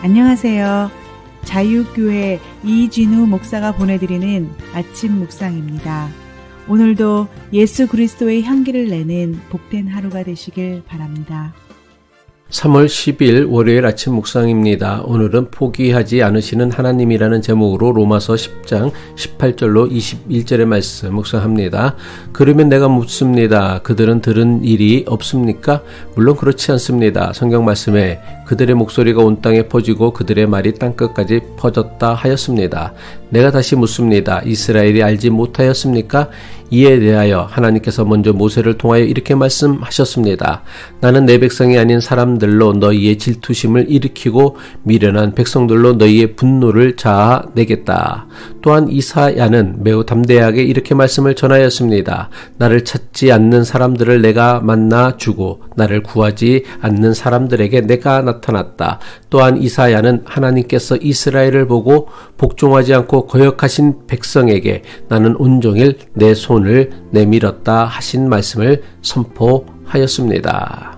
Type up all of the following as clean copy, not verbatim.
안녕하세요. 자유교회 이진우 목사가 보내드리는 아침 묵상입니다. 오늘도 예수 그리스도의 향기를 내는 복된 하루가 되시길 바랍니다. 3월 10일 월요일 아침 묵상입니다. 오늘은 포기하지 않으시는 하나님이라는 제목으로 로마서 10장 18절로 21절의 말씀 묵상합니다. 그러면 내가 묻습니다. 그들은 들은 일이 없습니까? 물론 그렇지 않습니다. 성경 말씀에 그들의 목소리가 온 땅에 퍼지고 그들의 말이 땅끝까지 퍼졌다 하였습니다. 내가 다시 묻습니다. 이스라엘이 알지 못하였습니까? 이에 대하여 하나님께서 먼저 모세를 통하여 이렇게 말씀하셨습니다. 나는 내 백성이 아닌 사람들로 너희의 질투심을 일으키고 미련한 백성들로 너희의 분노를 자아내겠다. 또한 이사야는 매우 담대하게 이렇게 말씀을 전하였습니다. 나를 찾지 않는 사람들을 내가 만나 주고 나를 구하지 않는 사람들에게 내가 나타났다. 또한 이사야는 하나님께서 이스라엘을 보고 복종하지 않고 거역하신 백성에게 나는 온종일 내 손을 내밀었다 하신 말씀을 선포하였습니다.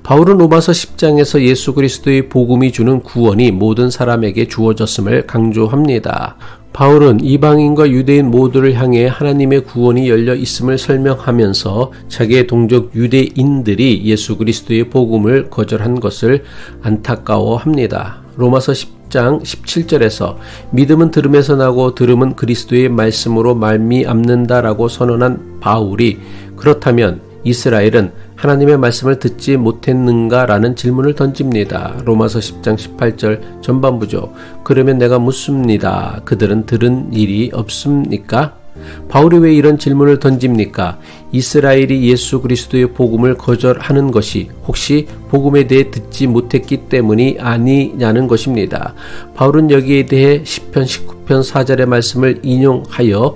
바울은 로마서 10장에서 예수 그리스도의 복음이 주는 구원이 모든 사람에게 주어졌음을 강조합니다. 바울은 이방인과 유대인 모두를 향해 하나님의 구원이 열려 있음을 설명하면서 자기의 동족 유대인들이 예수 그리스도의 복음을 거절한 것을 안타까워합니다. 로마서 10장 17절에서 믿음은 들음에서 나고 들음은 그리스도의 말씀으로 말미암는다라고 선언한 바울이 그렇다면 이스라엘은 하나님의 말씀을 듣지 못했는가라는 질문을 던집니다. 로마서 10장 18절 전반부죠. 그러면 내가 묻습니다. 그들은 들은 일이 없습니까? 바울이 왜 이런 질문을 던집니까? 이스라엘이 예수 그리스도의 복음을 거절하는 것이 혹시 복음에 대해 듣지 못했기 때문이 아니냐는 것입니다. 바울은 여기에 대해 시편 19편 4절의 말씀을 인용하여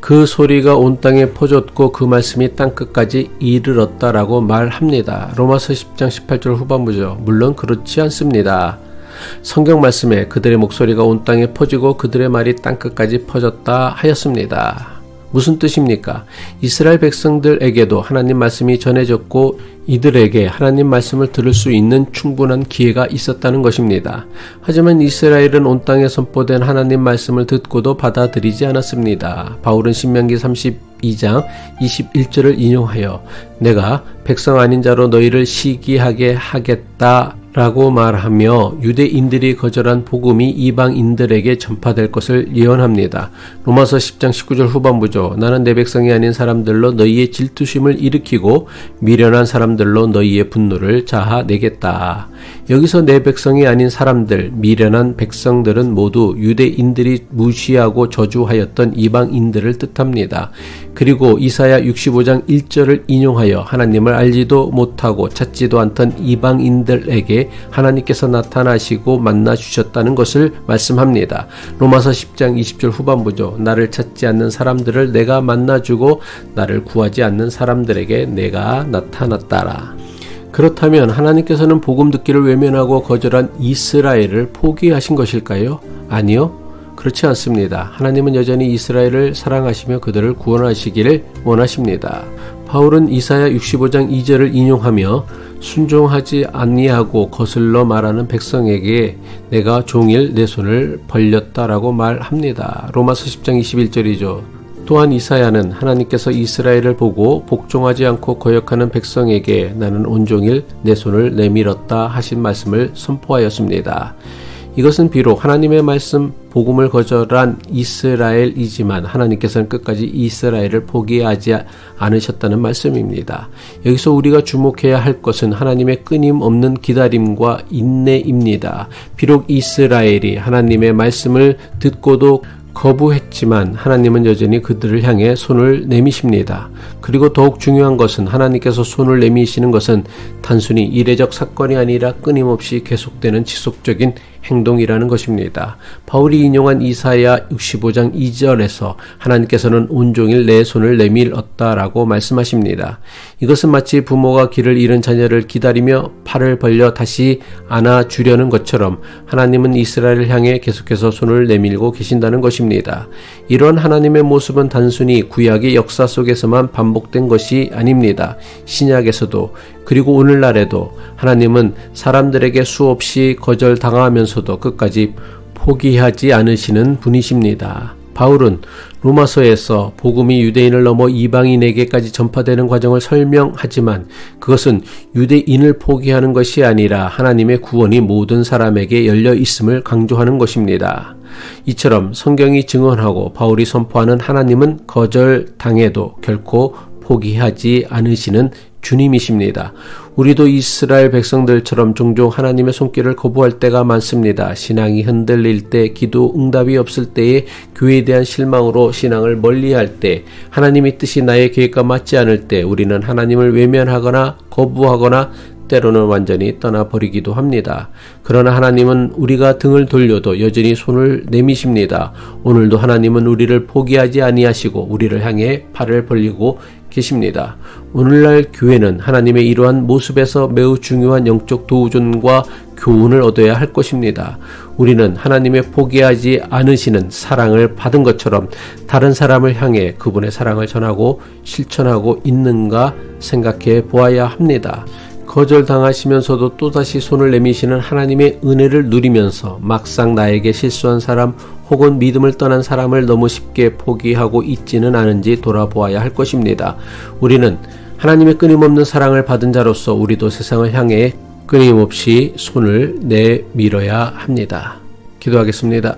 그 소리가 온 땅에 퍼졌고 그 말씀이 땅끝까지 이르렀다라고 말합니다. 로마서 10장 18절 후반부죠. 물론 그렇지 않습니다. 성경 말씀에 그들의 목소리가 온 땅에 퍼지고 그들의 말이 땅끝까지 퍼졌다 하였습니다. 무슨 뜻입니까? 이스라엘 백성들에게도 하나님 말씀이 전해졌고 이들에게 하나님 말씀을 들을 수 있는 충분한 기회가 있었다는 것입니다. 하지만 이스라엘은 온 땅에 선포된 하나님 말씀을 듣고도 받아들이지 않았습니다. 바울은 신명기 32장 21절을 인용하여 내가 백성 아닌 자로 너희를 시기하게 하겠다 라고 말하며 유대인들이 거절한 복음이 이방인들에게 전파될 것을 예언합니다. 로마서 10장 19절 후반부죠. 나는 내 백성이 아닌 사람들로 너희의 질투심을 일으키고 미련한 사람들로 너희의 분노를 자아내겠다. 여기서 내 백성이 아닌 사람들, 미련한 백성들은 모두 유대인들이 무시하고 저주하였던 이방인들을 뜻합니다. 그리고 이사야 65장 1절을 인용하여 하나님을 알지도 못하고 찾지도 않던 이방인들에게 하나님께서 나타나시고 만나 주셨다는 것을 말씀합니다. 로마서 10장 20절 후반부죠. 나를 찾지 않는 사람들을 내가 만나주고 나를 구하지 않는 사람들에게 내가 나타났다라. 그렇다면 하나님께서는 복음 듣기를 외면하고 거절한 이스라엘을 포기하신 것일까요? 아니요. 그렇지 않습니다. 하나님은 여전히 이스라엘을 사랑하시며 그들을 구원하시기를 원하십니다. 바울은 이사야 65장 2절을 인용하며 순종하지 아니하고 거슬러 말하는 백성에게 내가 종일 내 손을 벌렸다라고 말합니다. 로마서 10장 21절이죠. 또한 이사야는 하나님께서 이스라엘을 보고 복종하지 않고 거역하는 백성에게 나는 온종일 내 손을 내밀었다 하신 말씀을 선포하였습니다. 이것은 비록 하나님의 말씀 복음을 거절한 이스라엘이지만 하나님께서는 끝까지 이스라엘을 포기하지 않으셨다는 말씀입니다. 여기서 우리가 주목해야 할 것은 하나님의 끊임없는 기다림과 인내입니다. 비록 이스라엘이 하나님의 말씀을 듣고도 거부했지만 하나님은 여전히 그들을 향해 손을 내미십니다. 그리고 더욱 중요한 것은 하나님께서 손을 내미시는 것은 단순히 이례적 사건이 아니라 끊임없이 계속되는 지속적인 행동이라는 것입니다. 바울이 인용한 이사야 65장 2절에서 하나님께서는 온종일 내 손을 내밀었다라고 말씀하십니다. 이것은 마치 부모가 길을 잃은 자녀를 기다리며 팔을 벌려 다시 안아주려는 것처럼 하나님은 이스라엘을 향해 계속해서 손을 내밀고 계신다는 것입니다. 이런 하나님의 모습은 단순히 구약의 역사 속에서만 반복된 것이 아닙니다. 신약에서도 그리고 오늘날에도 하나님은 사람들에게 수없이 거절당하면서 하시면서도 끝까지 포기하지 않으시는 분이십니다. 바울은 로마서에서 복음이 유대인을 넘어 이방인에게까지 전파되는 과정을 설명하지만 그것은 유대인을 포기하는 것이 아니라 하나님의 구원이 모든 사람에게 열려 있음을 강조하는 것입니다. 이처럼 성경이 증언하고 바울이 선포하는 하나님은 거절당해도 결코 포기하지 않으시는 주님이십니다. 우리도 이스라엘 백성들처럼 종종 하나님의 손길을 거부할 때가 많습니다. 신앙이 흔들릴 때, 기도 응답이 없을 때에, 교회에 대한 실망으로 신앙을 멀리할 때, 하나님의 뜻이 나의 계획과 맞지 않을 때 우리는 하나님을 외면하거나 거부하거나 때로는 완전히 떠나버리기도 합니다. 그러나 하나님은 우리가 등을 돌려도 여전히 손을 내미십니다. 오늘도 하나님은 우리를 포기하지 아니하시고 우리를 향해 팔을 벌리고 계십니다. 오늘날 교회는 하나님의 이러한 모습에서 매우 중요한 영적 도전과 교훈을 얻어야 할 것입니다. 우리는 하나님의 포기하지 않으시는 사랑을 받은 것처럼 다른 사람을 향해 그분의 사랑을 전하고 실천하고 있는가 생각해 보아야 합니다. 거절당하시면서도 또다시 손을 내미시는 하나님의 은혜를 누리면서 막상 나에게 실수한 사람 혹은 믿음을 떠난 사람을 너무 쉽게 포기하고 있지는 않은지 돌아보아야 할 것입니다. 우리는 하나님의 끊임없는 사랑을 받은 자로서 우리도 세상을 향해 끊임없이 손을 내밀어야 합니다. 기도하겠습니다.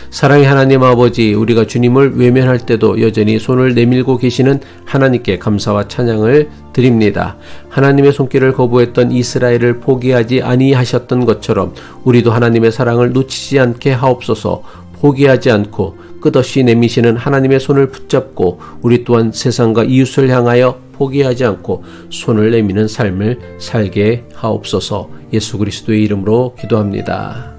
사랑의 하나님 아버지, 우리가 주님을 외면할 때도 여전히 손을 내밀고 계시는 하나님께 감사와 찬양을 드립니다. 하나님의 손길을 거부했던 이스라엘을 포기하지 아니하셨던 것처럼 우리도 하나님의 사랑을 놓치지 않게 하옵소서. 포기하지 않고 끝없이 내미시는 하나님의 손을 붙잡고 우리 또한 세상과 이웃을 향하여 포기하지 않고 손을 내미는 삶을 살게 하옵소서. 예수 그리스도의 이름으로 기도합니다.